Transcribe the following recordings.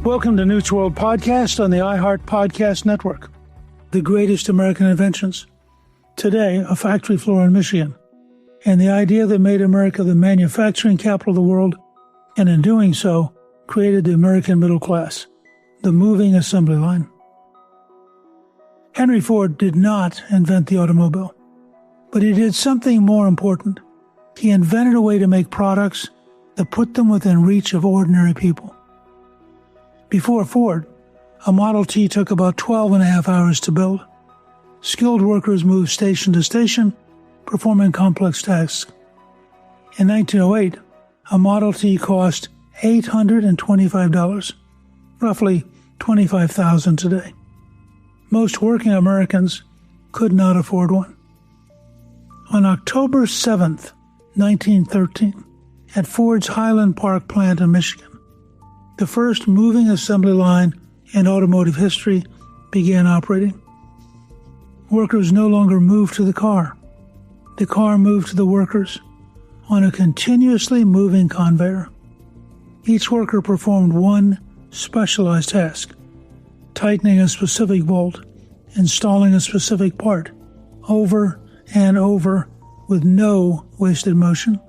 Welcome to Newt's World Podcast on the iHeart Podcast Network. The greatest American inventions. Today, a factory floor in Michigan. And the idea that made America the manufacturing capital of the world, and in doing so, created the American middle class. The moving assembly line. Henry Ford did not invent the automobile, but he did something more important. He invented a way to make products that put them within reach of ordinary people. Before Ford, a Model T took about 12 and a half hours to build. Skilled workers moved station to station, performing complex tasks. In 1908, a Model T cost $825, roughly $25,000 today. Most working Americans could not afford one. On October 7th, 1913, at Ford's Highland Park plant in Michigan, the first moving assembly line in automotive history began operating. Workers no longer moved to the car. The car moved to the workers on a continuously moving conveyor. Each worker performed one specialized task: tightening a specific bolt, installing a specific part, over and over with no wasted motion.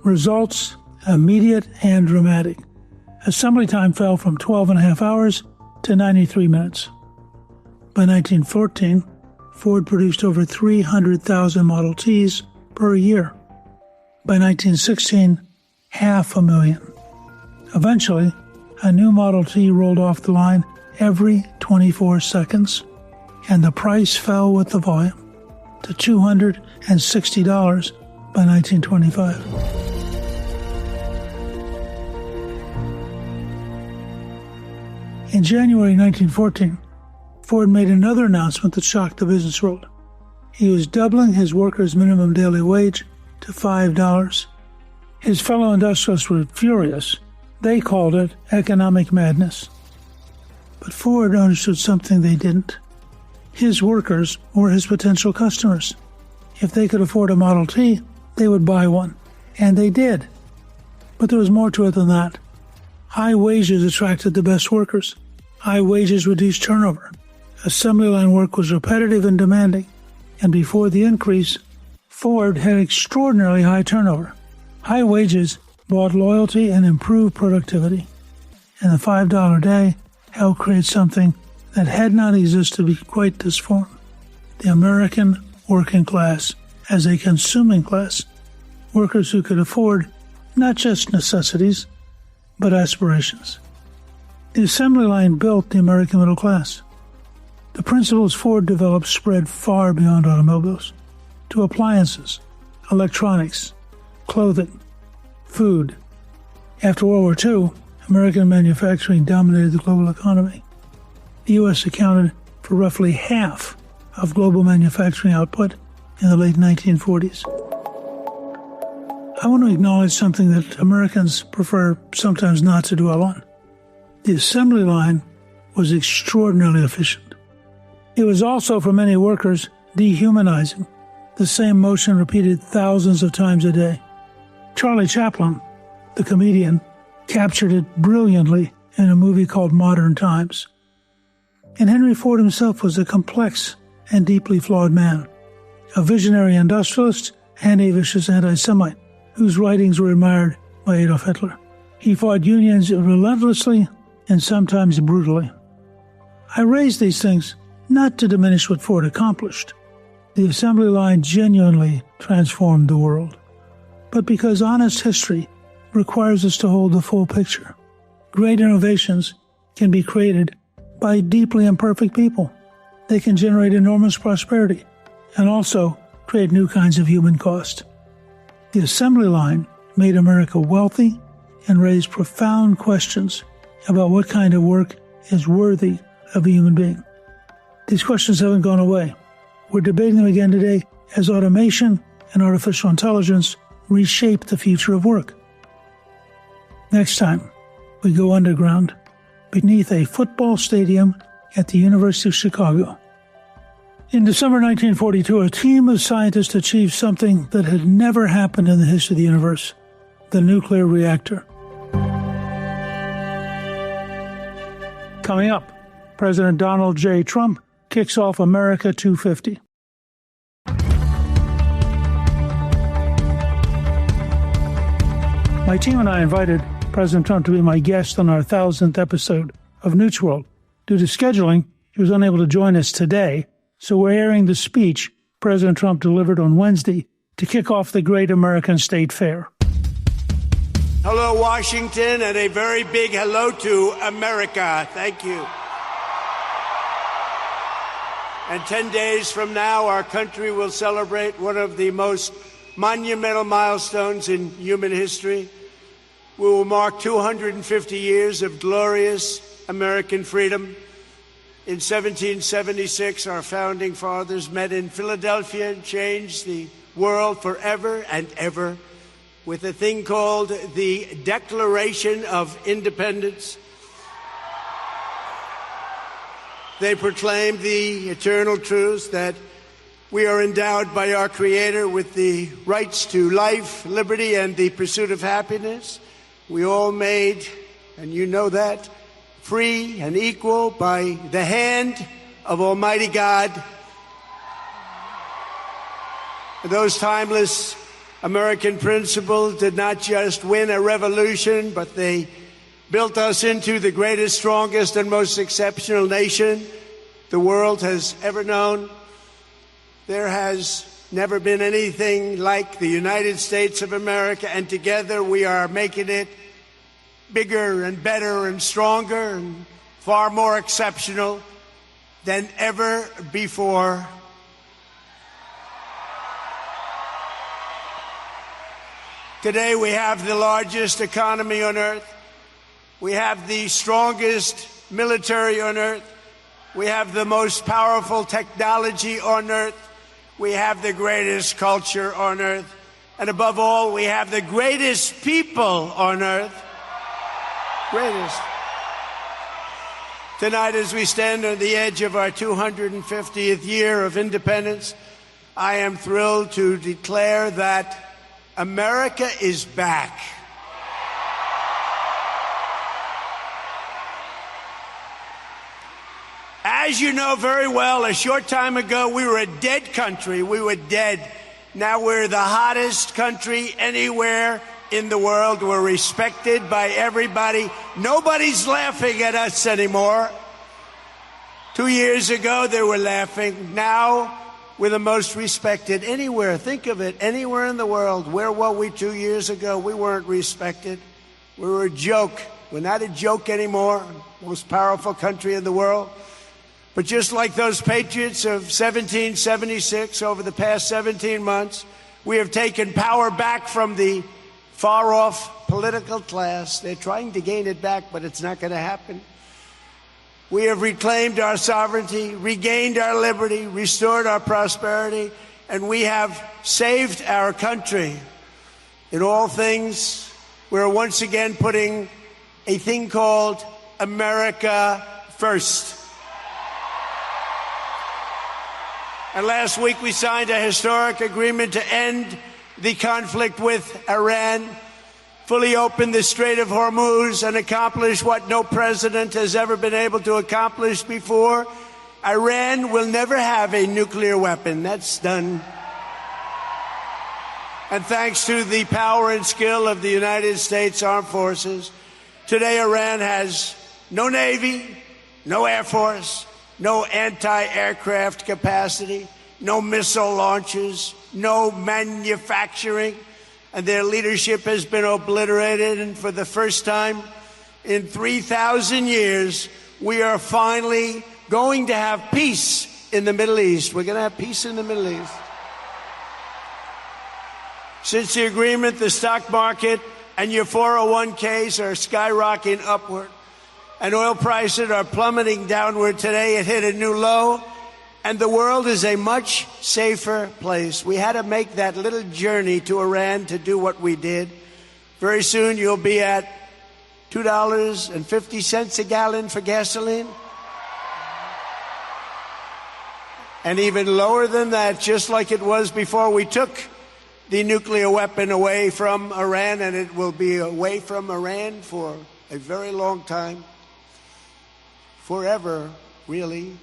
Results immediate and dramatic. Assembly time fell from 12 and a half hours to 93 minutes. By 1914, Ford produced over 300,000 Model Ts per year. By 1916, 500,000. Eventually, a new Model T rolled off the line every 24 seconds, and the price fell with the volume to $260 by 1925. In January 1914, Ford made another announcement that shocked the business world. He was doubling his workers' minimum daily wage to $5. His fellow industrialists were furious. They called it economic madness. But Ford understood something they didn't. His workers were his potential customers. If they could afford a Model T, they would buy one. And they did. But there was more to it than that. High wages attracted the best workers. High wages reduced turnover. Assembly line work was repetitive and demanding. And before the increase, Ford had extraordinarily high turnover. High wages brought loyalty and improved productivity. And the $5 day helped create something that had not existed in quite this form: the American working class as a consuming class. Workers who could afford not just necessities, but aspirations. The assembly line built the American middle class. The principles Ford developed spread far beyond automobiles, to appliances, electronics, clothing, food. After World War II, American manufacturing dominated the global economy. The U.S. accounted for roughly half of global manufacturing output in the late 1940s. I want to acknowledge something that Americans prefer sometimes not to dwell on. The assembly line was extraordinarily efficient. It was also, for many workers, dehumanizing. The same motion repeated thousands of times a day. Charlie Chaplin, the comedian, captured it brilliantly in a movie called Modern Times. And Henry Ford himself was a complex and deeply flawed man, a visionary industrialist and a vicious anti-Semite, whose writings were admired by Adolf Hitler. He fought unions relentlessly and sometimes brutally. I raise these things not to diminish what Ford accomplished. The assembly line genuinely transformed the world, but because honest history requires us to hold the full picture. Great innovations can be created by deeply imperfect people. They can generate enormous prosperity and also create new kinds of human cost. The assembly line made America wealthy and raised profound questions about what kind of work is worthy of a human being. These questions haven't gone away. We're debating them again today as automation and artificial intelligence reshape the future of work. Next time, we go underground beneath a football stadium at the University of Chicago. In December 1942, a team of scientists achieved something that had never happened in the history of the universe: the nuclear reactor. Coming up, President Donald J. Trump kicks off America 250. My team and I invited President Trump to be my guest on our 1,000th episode of Newt's World. Due to scheduling, he was unable to join us today, so we're airing the speech President Trump delivered on Wednesday to kick off the Great American State Fair. Hello, Washington, and a very big hello to America. Thank you. And 10 days from now, our country will celebrate one of the most monumental milestones in human history. We will mark 250 years of glorious American freedom. In 1776, our founding fathers met in Philadelphia and changed the world forever and ever with a thing called the Declaration of Independence. They proclaimed the eternal truth that we are endowed by our Creator with the rights to life, liberty, and the pursuit of happiness. We all made, and you know that, free and equal by the hand of Almighty God. Those timeless American principles did not just win a revolution, but they built us into the greatest, strongest, and most exceptional nation the world has ever known. There has never been anything like the United States of America, and together we are making it bigger and better and stronger and far more exceptional than ever before. Today we have the largest economy on earth. We have the strongest military on earth. We have the most powerful technology on earth. We have the greatest culture on earth. And above all, we have the greatest people on earth. Greatest. Tonight, as we stand on the edge of our 250th year of independence, I am thrilled to declare that America is back. As you know very well, a short time ago, we were a dead country. We were dead. Now we're the hottest country anywhere in the world. We're respected by everybody. Nobody's laughing at us anymore. 2 years ago, they were laughing. Now, we're the most respected anywhere. Think of it, anywhere in the world. Where were we 2 years ago? We weren't respected. We were a joke. We're not a joke anymore. Most powerful country in the world. But just like those patriots of 1776, over the past 17 months, we have taken power back from the far-off political class. They're trying to gain it back, but it's not going to happen. We have reclaimed our sovereignty, regained our liberty, restored our prosperity, and we have saved our country. In all things, we're once again putting a thing called America first. And last week we signed a historic agreement to end the conflict with Iran, fully open the Strait of Hormuz, and accomplish what no president has ever been able to accomplish before. Iran will never have a nuclear weapon. That's done. And thanks to the power and skill of the United States Armed Forces, today Iran has no Navy, no Air Force, no anti-aircraft capacity, no missile launches, no manufacturing, and their leadership has been obliterated. And for the first time in 3,000 years, we are finally going to have peace in the Middle East. We're going to have peace in the Middle East. Since the agreement, the stock market and your 401ks are skyrocketing upward, and oil prices are plummeting downward. Today it hit a new low, and the world is a much safer place. We had to make that little journey to Iran to do what we did. Very soon you'll be at $2.50 a gallon for gasoline. And even lower than that, just like it was before we took the nuclear weapon away from Iran, and it will be away from Iran for a very long time. forever, really.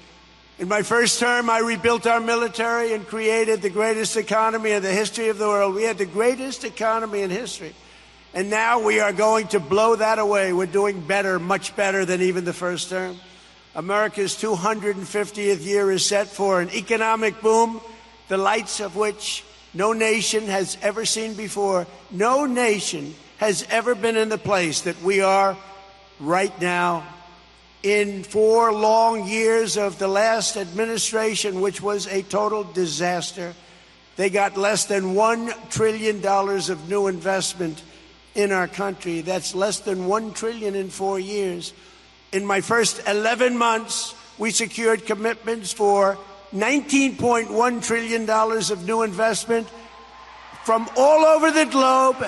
In my first term, I rebuilt our military and created the greatest economy in the history of the world. We had the greatest economy in history. And now we are going to blow that away. We're doing better, much better than even the first term. America's 250th year is set for an economic boom, the lights of which no nation has ever seen before. No nation has ever been in the place that we are right now. In 4 long years of the last administration, which was a total disaster, they got less than $1 trillion of new investment in our country. That's less than $1 trillion in 4 years. In my first 11 months, we secured commitments for $19.1 trillion of new investment from all over the globe,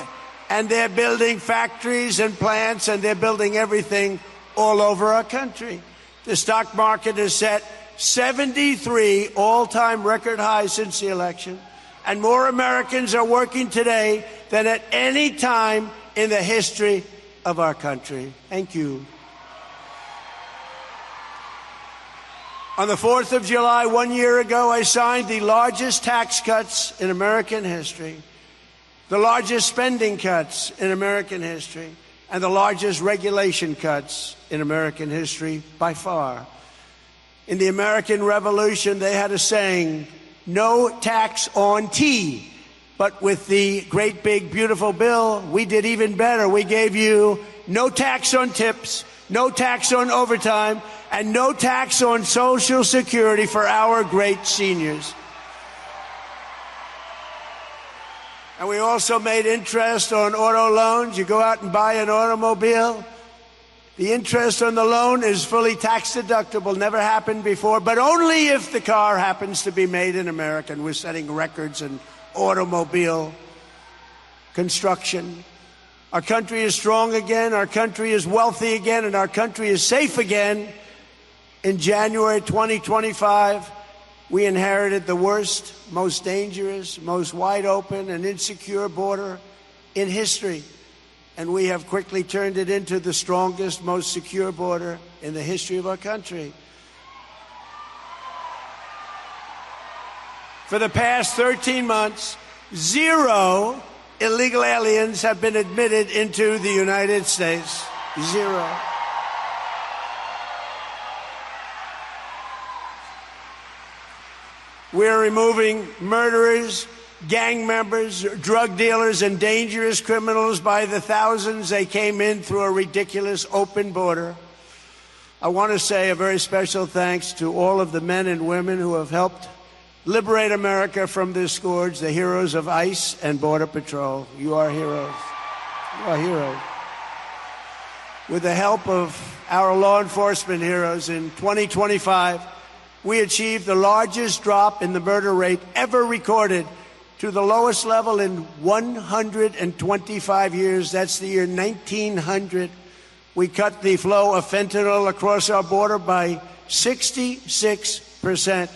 and they're building factories and plants, and they're building everything all over our country. The stock market has set 73 all-time record highs since the election, and more Americans are working today than at any time in the history of our country. Thank you. On the 4th of July, 1 year ago, I signed the largest tax cuts in American history, the largest spending cuts in American history, and the largest regulation cuts in American history by far. In the American Revolution, they had a saying, no tax on tea. But with the great big beautiful bill, we did even better. We gave you no tax on tips, no tax on overtime, and no tax on Social Security for our great seniors. And we also made interest on auto loans. You go out and buy an automobile, the interest on the loan is fully tax deductible. Never happened before, but only if the car happens to be made in America. And we're setting records in automobile construction. Our country is strong again, our country is wealthy again, and our country is safe again. In January 2025, we inherited the worst, most dangerous, most wide open and insecure border in history. And we have quickly turned it into the strongest, most secure border in the history of our country. For the past 13 months, 0 illegal aliens have been admitted into the United States. 0. We're removing murderers, gang members, drug dealers, and dangerous criminals by the thousands. They came in through a ridiculous open border. I want to say a very special thanks to all of the men and women who have helped liberate America from this scourge, the heroes of ICE and Border Patrol. You are heroes. You are heroes. With the help of our law enforcement heroes, in 2025, we achieved the largest drop in the murder rate ever recorded to the lowest level in 125 years. That's the year 1900. We cut the flow of fentanyl across our border by 66%.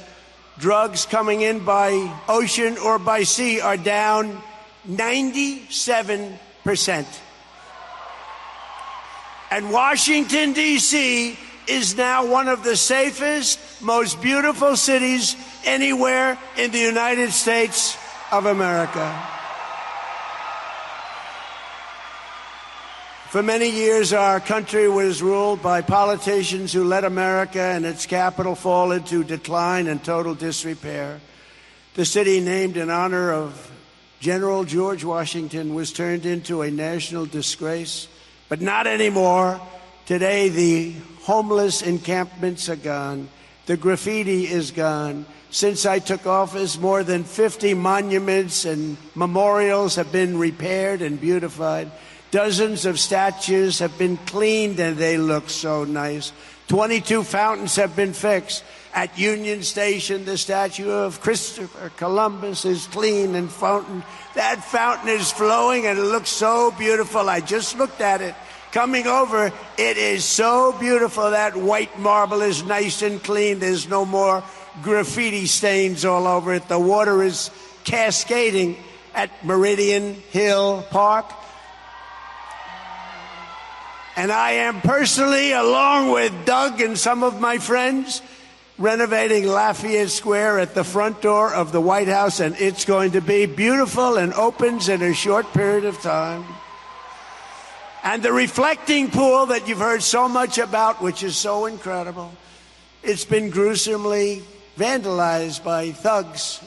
Drugs coming in by ocean or by sea are down 97%. And Washington, D.C. is now one of the safest, most beautiful cities anywhere in the United States of America. For many years, our country was ruled by politicians who let America and its capital fall into decline and total disrepair. The city named in honor of General George Washington was turned into a national disgrace, but not anymore. Today, the homeless encampments are gone. The graffiti is gone. Since I took office, more than 50 monuments and memorials have been repaired and beautified. Dozens of statues have been cleaned, and they look so nice. 22 fountains have been fixed. At Union Station, the statue of Christopher Columbus is clean and fountain. That fountain is flowing, and it looks so beautiful. I just looked at it. Coming over, it is so beautiful. That white marble is nice and clean. There's no more graffiti stains all over it. The water is cascading at Meridian Hill Park. And I am personally, along with Doug and some of my friends, renovating Lafayette Square at the front door of the White House, and it's going to be beautiful and opens in a short period of time. And the reflecting pool that you've heard so much about, which is so incredible, it's been gruesomely vandalized by thugs,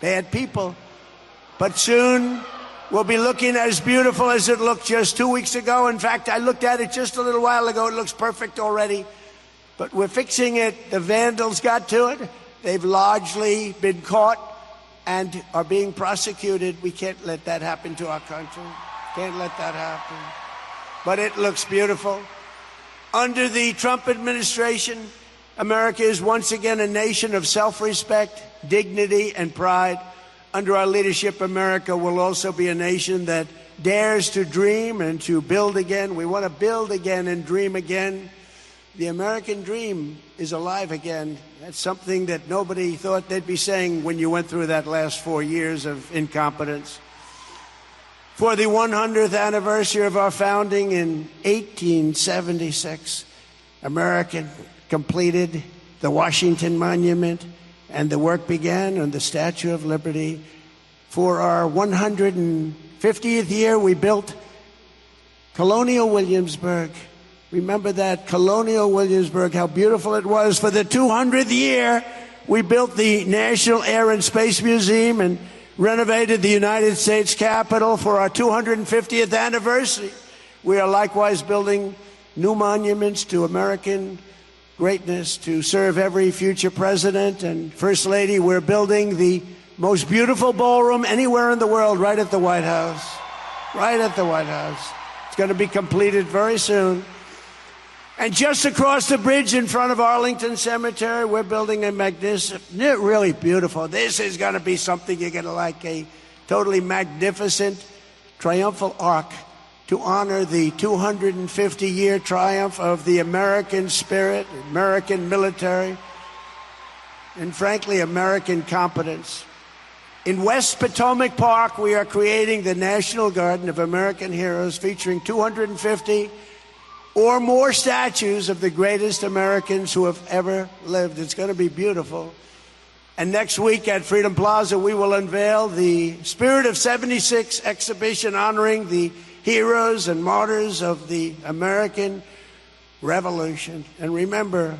bad people. But soon will be looking as beautiful as it looked just 2 weeks ago. In fact, I looked at it just a little while ago. It looks perfect already. But we're fixing it. The vandals got to it. They've largely been caught and are being prosecuted. We can't let that happen to our country. Can't let that happen. But it looks beautiful. Under the Trump administration, America is once again a nation of self-respect, dignity, and pride. Under our leadership, America will also be a nation that dares to dream and to build again. We want to build again and dream again. The American dream is alive again. That's something that nobody thought they'd be saying when you went through that last 4 years of incompetence. For the 100th anniversary of our founding in 1876, America completed the Washington Monument, and the work began on the Statue of Liberty. For our 150th year, we built Colonial Williamsburg. Remember that, Colonial Williamsburg, how beautiful it was. For the 200th year, we built the National Air and Space Museum and renovated the United States Capitol. For our 250th anniversary, we are likewise building new monuments to American greatness to serve every future president and First Lady. We're building the most beautiful ballroom anywhere in the world right at the White House. Right at the White House. It's going to be completed very soon. And just across the bridge in front of Arlington Cemetery, we're building a magnificent, really beautiful. This is going to be something you're going to like, a totally magnificent triumphal arch to honor the 250-year triumph of the American spirit, American military, and frankly, American competence. In West Potomac Park, we are creating the National Garden of American Heroes, featuring 250 or more statues of the greatest Americans who have ever lived. It's going to be beautiful. And next week at Freedom Plaza, we will unveil the Spirit of 76 exhibition honoring the heroes and martyrs of the American Revolution. And remember,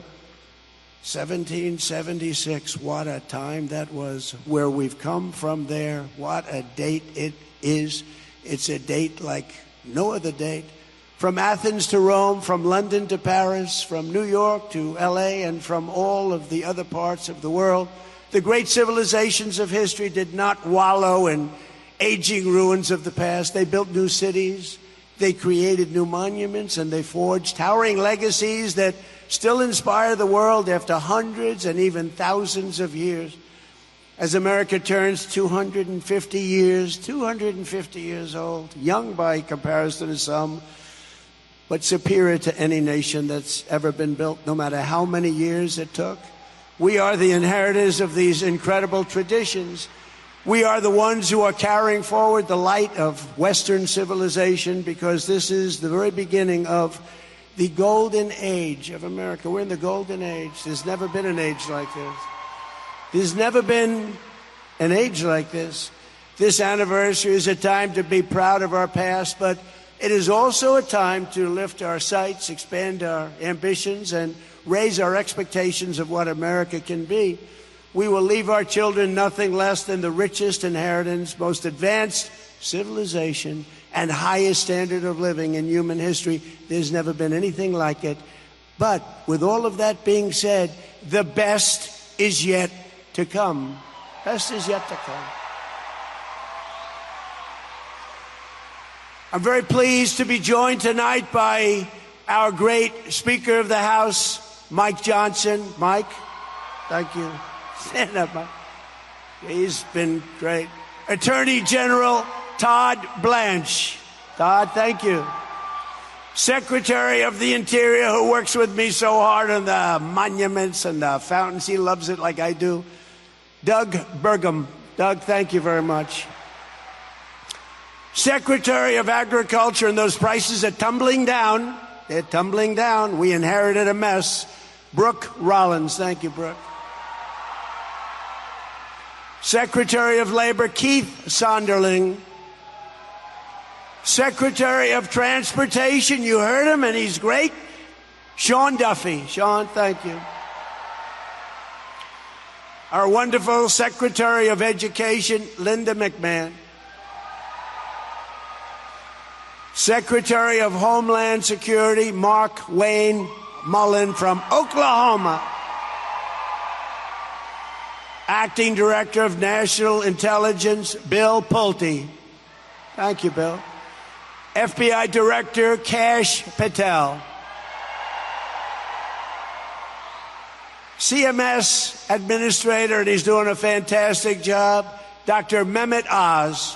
1776, what a time that was. Where we've come from there, what a date it is. It's a date like no other date. From Athens to Rome, from London to Paris, from New York to LA, and from all of the other parts of the world, the great civilizations of history did not wallow in aging ruins of the past. They built new cities, they created new monuments, and they forged towering legacies that still inspire the world after hundreds and even thousands of years. As America turns 250 years old, young by comparison to some, but superior to any nation that's ever been built, no matter how many years it took. We are the inheritors of these incredible traditions. We are the ones who are carrying forward the light of Western civilization, because this is the very beginning of the golden age of America. We're in the golden age. There's never been an age like this. There's never been an age like this. This anniversary is a time to be proud of our past, but it is also a time to lift our sights, expand our ambitions, and raise our expectations of what America can be. We will leave our children nothing less than the richest inheritance, most advanced civilization, and highest standard of living in human history. There's never been anything like it. But with all of that being said, the best is yet to come. Best is yet to come. I'm very pleased to be joined tonight by our great Speaker of the House, Mike Johnson. Mike, thank you. Stand up, Mike. He's been great. Attorney General Todd Blanche. Todd, thank you. Secretary of the Interior, who works with me so hard on the monuments and the fountains. He loves it like I do. Doug Burgum. Doug, thank you very much. Secretary of Agriculture, and those prices are tumbling down. They're tumbling down. We inherited a mess. Brooke Rollins. Thank you, Brooke. Secretary of Labor Keith Sonderling. Secretary of Transportation, you heard him, and he's great. Sean Duffy. Sean, thank you. Our wonderful Secretary of Education, Linda McMahon. Secretary of Homeland Security, Mark Wayne Mullen from Oklahoma. Acting Director of National Intelligence, Bill Pulte. Thank you, Bill. FBI Director, Kash Patel. CMS Administrator, and he's doing a fantastic job, Dr. Mehmet Oz.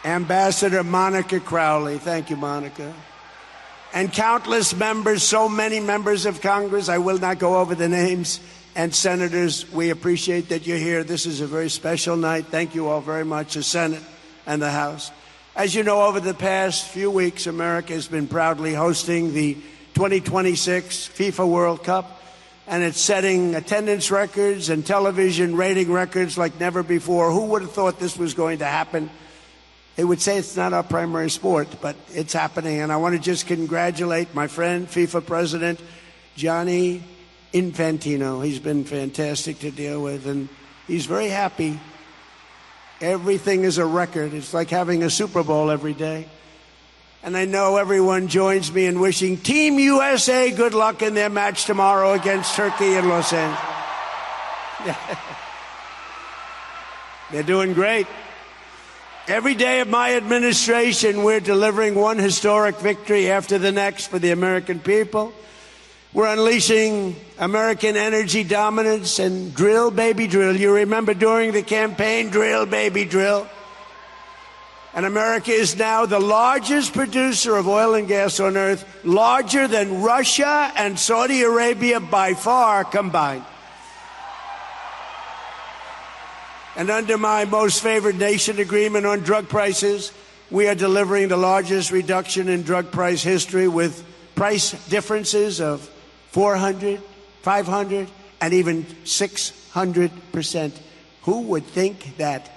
Ambassador Monica Crowley. Thank you, Monica. And countless members, so many members of Congress, I will not go over the names, and senators, we appreciate that you're here. This is a very special night. Thank you all very much, the Senate and the House. As you know, over the past few weeks, America has been proudly hosting the 2026 FIFA World Cup, and it's setting attendance records and television rating records like never before. Who would have thought this was going to happen? They would say it's not our primary sport, but it's happening. And I want to just congratulate my friend, FIFA President Gianni Infantino. He's been fantastic to deal with, and he's very happy. Everything is a record. It's like having a Super Bowl every day. And I know everyone joins me in wishing Team USA good luck in their match tomorrow against Turkey in Los Angeles. They're doing great. Every day of my administration, we're delivering one historic victory after the next for the American people. We're unleashing American energy dominance and drill, baby, drill. You remember during the campaign, drill, baby, drill. And America is now the largest producer of oil and gas on earth, larger than Russia and Saudi Arabia by far combined. And under my most favored nation agreement on drug prices, we are delivering the largest reduction in drug price history with price differences of 400, 500, and even 600%. Who would think that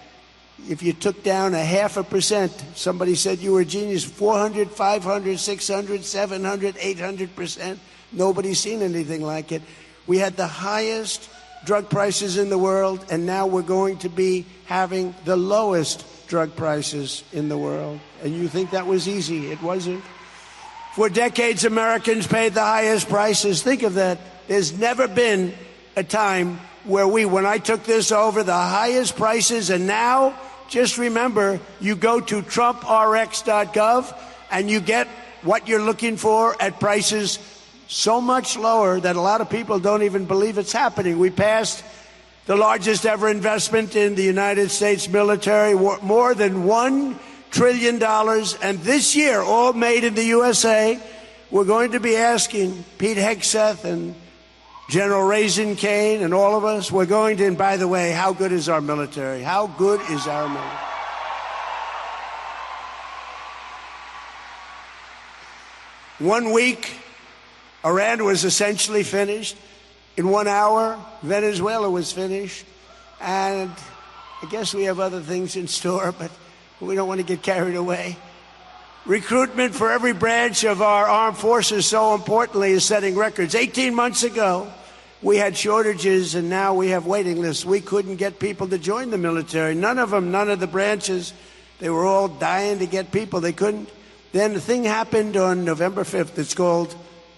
if you took down 0.5%, somebody said you were a genius, 400, 500, 600, 700, 800%. Nobody's seen anything like it. We had the highest drug prices in the world, and now we're going to be having the lowest drug prices in the world. And you think that was easy. It wasn't. For decades, Americans paid the highest prices. Think of that. There's never been a time where when I took this over, the highest prices, and now, just remember, you go to TrumpRx.gov and you get what you're looking for at prices so much lower that a lot of people don't even believe it's happening. We passed the largest ever investment in the United States military, more than $1 trillion. And this year, all made in the USA, we're going to be asking Pete Hegseth and General Raisin Kane and all of us, we're going to, and by the way, how good is our military? How good is our military? One week, Iran was essentially finished. In 1 hour, Venezuela was finished. And I guess we have other things in store, but we don't want to get carried away. Recruitment for every branch of our armed forces, so importantly, is setting records. 18 months ago, we had shortages, and now we have waiting lists. We couldn't get people to join the military. None of them, none of the branches. They were all dying to get people. They couldn't. Then the thing happened on November 5th. It's called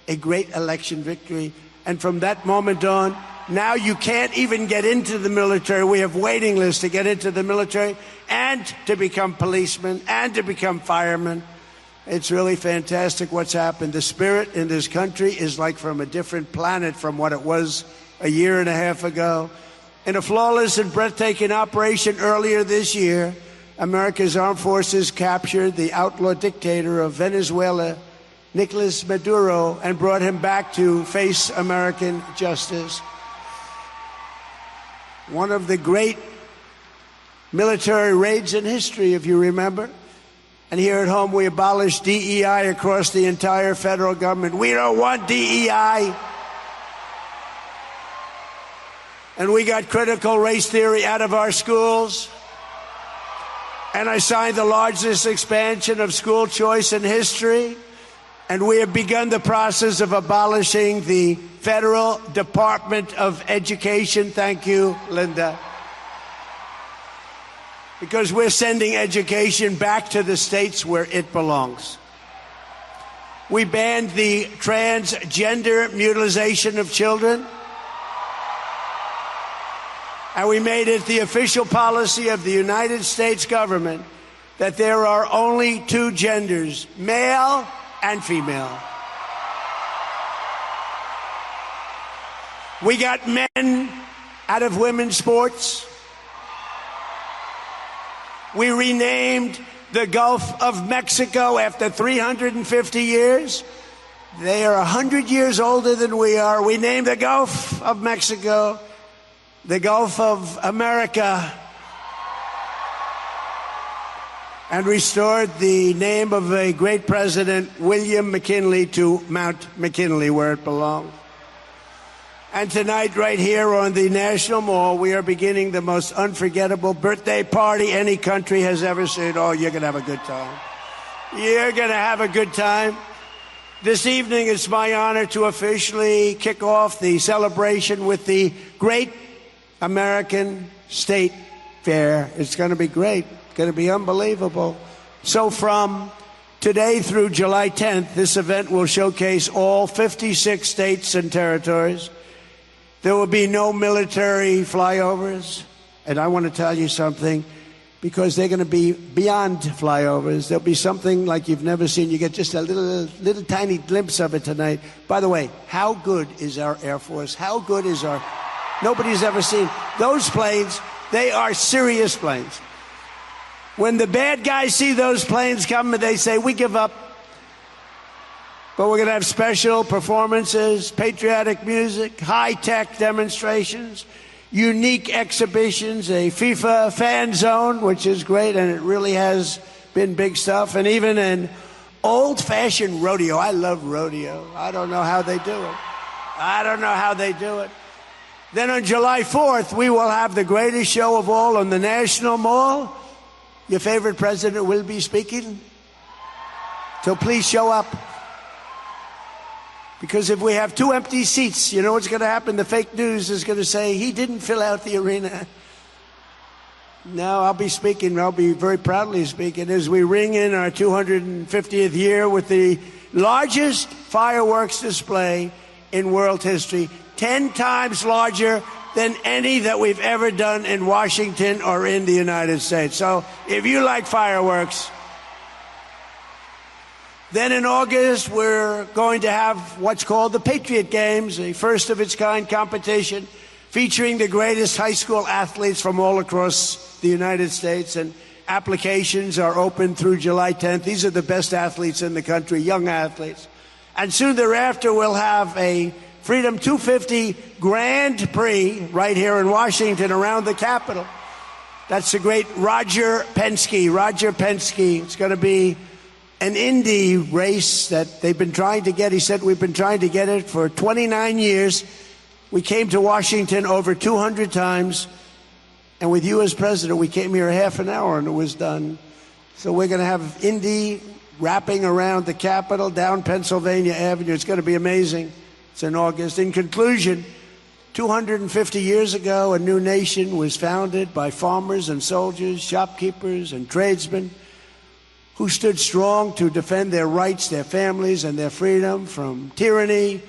a great election victory. And from that moment on, now you can't even get into the military. We have waiting lists to get into the military and to become policemen and to become firemen. It's really fantastic what's happened. The spirit in this country is like from a different planet from what it was a year and a half ago. In a flawless and breathtaking operation earlier this year, America's armed forces captured the outlaw dictator of Venezuela, Nicolas Maduro, and brought him back to face American justice. One of the great military raids in history, if you remember. And here at home, we abolished DEI across the entire federal government. We don't want DEI. And we got critical race theory out of our schools. And I signed the largest expansion of school choice in history. And we have begun the process of abolishing the Federal Department of Education. Thank you, Linda. Because we're sending education back to the states where it belongs. We banned the transgender mutilation of children. And we made it the official policy of the United States government that there are only two genders, male and female. We got men out of women's sports. We renamed the Gulf of Mexico after 350 years. They are 100 years older than we are. We named the Gulf of Mexico the Gulf of America, and restored the name of a great president, William McKinley, to Mount McKinley, where it belongs. And tonight, right here on the National Mall, we are beginning the most unforgettable birthday party any country has ever seen. Oh, you're going to have a good time. You're going to have a good time. This evening, it's my honor to officially kick off the celebration with the Great American State Fair. It's going to be great. It's going to be unbelievable. So from today through July 10th, this event will showcase all 56 states and territories. There will be no military flyovers. And I want to tell you something, because they're going to be beyond flyovers. There'll be something like you've never seen. You get just a little tiny glimpse of it tonight. By the way, how good is our Air Force? How good is our... Nobody's ever seen those planes. They are serious planes. When the bad guys see those planes coming, they say, we give up. But we're going to have special performances, patriotic music, high-tech demonstrations, unique exhibitions, a FIFA fan zone, which is great, and it really has been big stuff, and even an old-fashioned rodeo. I love rodeo. I don't know how they do it. I don't know how they do it. Then on July 4th, we will have the greatest show of all on the National Mall. Your favorite president will be speaking. So please show up. Because if we have 2 empty seats, you know what's going to happen? The fake news is going to say, he didn't fill out the arena. No, I'll be speaking. I'll be very proudly speaking as we ring in our 250th year with the largest fireworks display in world history. 10 times larger than any that we've ever done in Washington or in the United States. So if you like fireworks. Then in August, we're going to have what's called the Patriot Games, a first-of-its-kind competition featuring the greatest high school athletes from all across the United States. And applications are open through July 10th. These are the best athletes in the country, young athletes. And soon thereafter, we'll have a Freedom 250 Grand Prix right here in Washington around the Capitol. That's the great Roger Penske. Roger Penske. It's going to be an Indy race that they've been trying to get. He said, we've been trying to get it for 29 years. We came to Washington over 200 times. And with you as president, we came here half an hour and it was done. So we're going to have Indy wrapping around the Capitol down Pennsylvania Avenue. It's going to be amazing. It's in August. In conclusion, 250 years ago, a new nation was founded by farmers and soldiers, shopkeepers and tradesmen who stood strong to defend their rights, their families, and their freedom from tyranny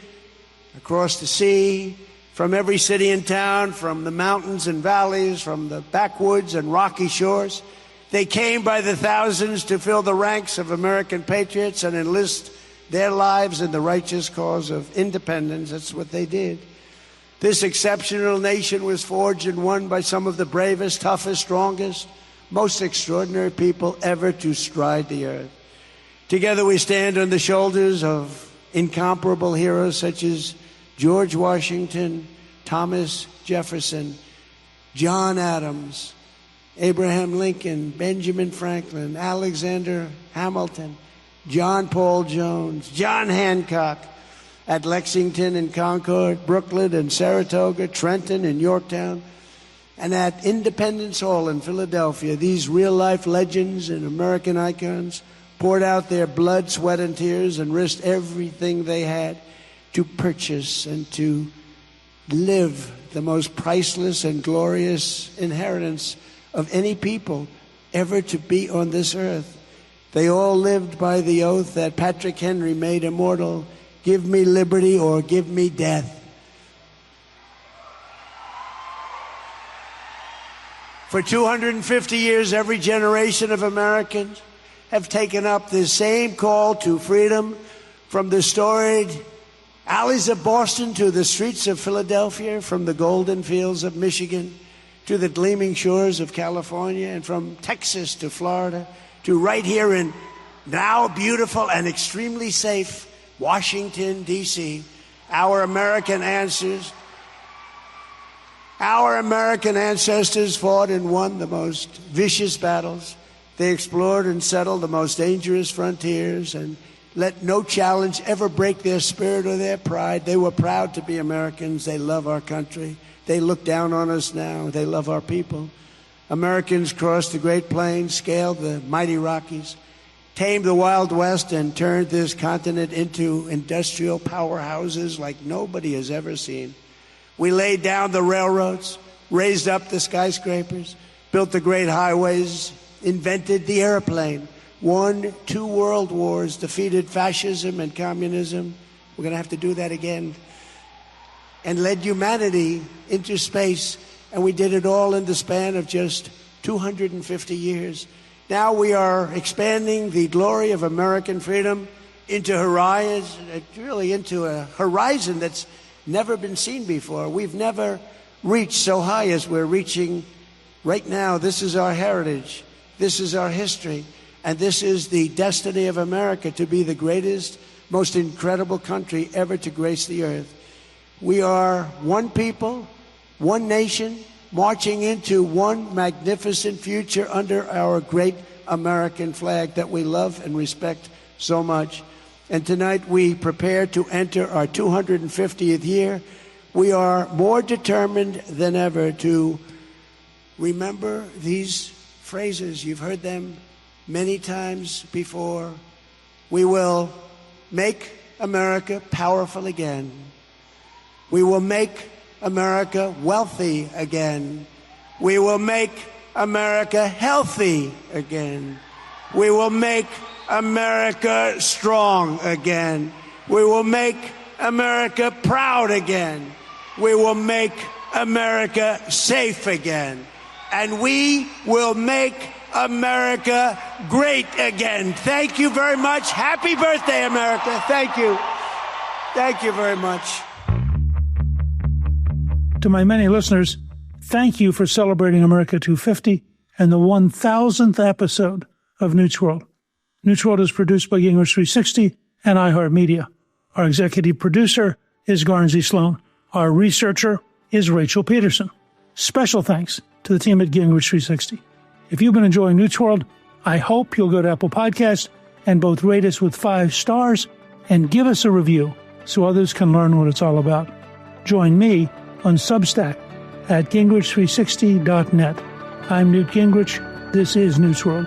across the sea, from every city and town, from the mountains and valleys, from the backwoods and rocky shores. They came by the thousands to fill the ranks of American patriots and enlist their lives in the righteous cause of independence. That's what they did. This exceptional nation was forged and won by some of the bravest, toughest, strongest, most extraordinary people ever to stride the earth. Together we stand on the shoulders of incomparable heroes such as George Washington, Thomas Jefferson, John Adams, Abraham Lincoln, Benjamin Franklin, Alexander Hamilton, John Paul Jones, John Hancock at Lexington and Concord, Brooklyn and Saratoga, Trenton and Yorktown, and at Independence Hall in Philadelphia. These real-life legends and American icons poured out their blood, sweat, and tears and risked everything they had to purchase and to live the most priceless and glorious inheritance of any people ever to be on this earth. They all lived by the oath that Patrick Henry made immortal: give me liberty or give me death. For 250 years, every generation of Americans have taken up the same call to freedom, from the storied alleys of Boston to the streets of Philadelphia, from the golden fields of Michigan to the gleaming shores of California, and from Texas to Florida to right here in now beautiful and extremely safe Washington, D.C. Our American ancestors fought and won the most vicious battles. They explored and settled the most dangerous frontiers and let no challenge ever break their spirit or their pride. They were proud to be Americans. They love our country. They look down on us now. They love our people. Americans crossed the Great Plains, scaled the mighty Rockies, tamed the Wild West, and turned this continent into industrial powerhouses like nobody has ever seen. We laid down the railroads, raised up the skyscrapers, built the great highways, invented the airplane, won 2 world wars, defeated fascism and communism. We're going to have to do that again. And led humanity into space. And we did it all in the span of just 250 years. Now we are expanding the glory of American freedom into into a horizon that's never been seen before. We've never reached so high as we're reaching right now. This is our heritage. This is our history. And this is the destiny of America, to be the greatest, most incredible country ever to grace the earth. We are one people, one nation, marching into one magnificent future under our great American flag that we love and respect so much. And tonight we prepare to enter our 250th year. We are more determined than ever to remember these phrases. You've heard them many times before. We will make America powerful again. We will make America wealthy again. We will make America healthy again. We will make America strong again. We will make America proud again. We will make America safe again. And we will make America great again. Thank you very much. Happy birthday, America. Thank you. Thank you very much. To my many listeners, thank you for celebrating America 250 and the 1,000th episode of Newt's World. Newt's World is produced by Gingrich 360 and iHeartMedia. Our executive producer is Garnsey Sloan. Our researcher is Rachel Peterson. Special thanks to the team at Gingrich 360. If you've been enjoying Newt's World, I hope you'll go to Apple Podcasts and both rate us with 5 stars and give us a review so others can learn what it's all about. Join me on Substack at Gingrich360.net. I'm Newt Gingrich. This is Newt's World.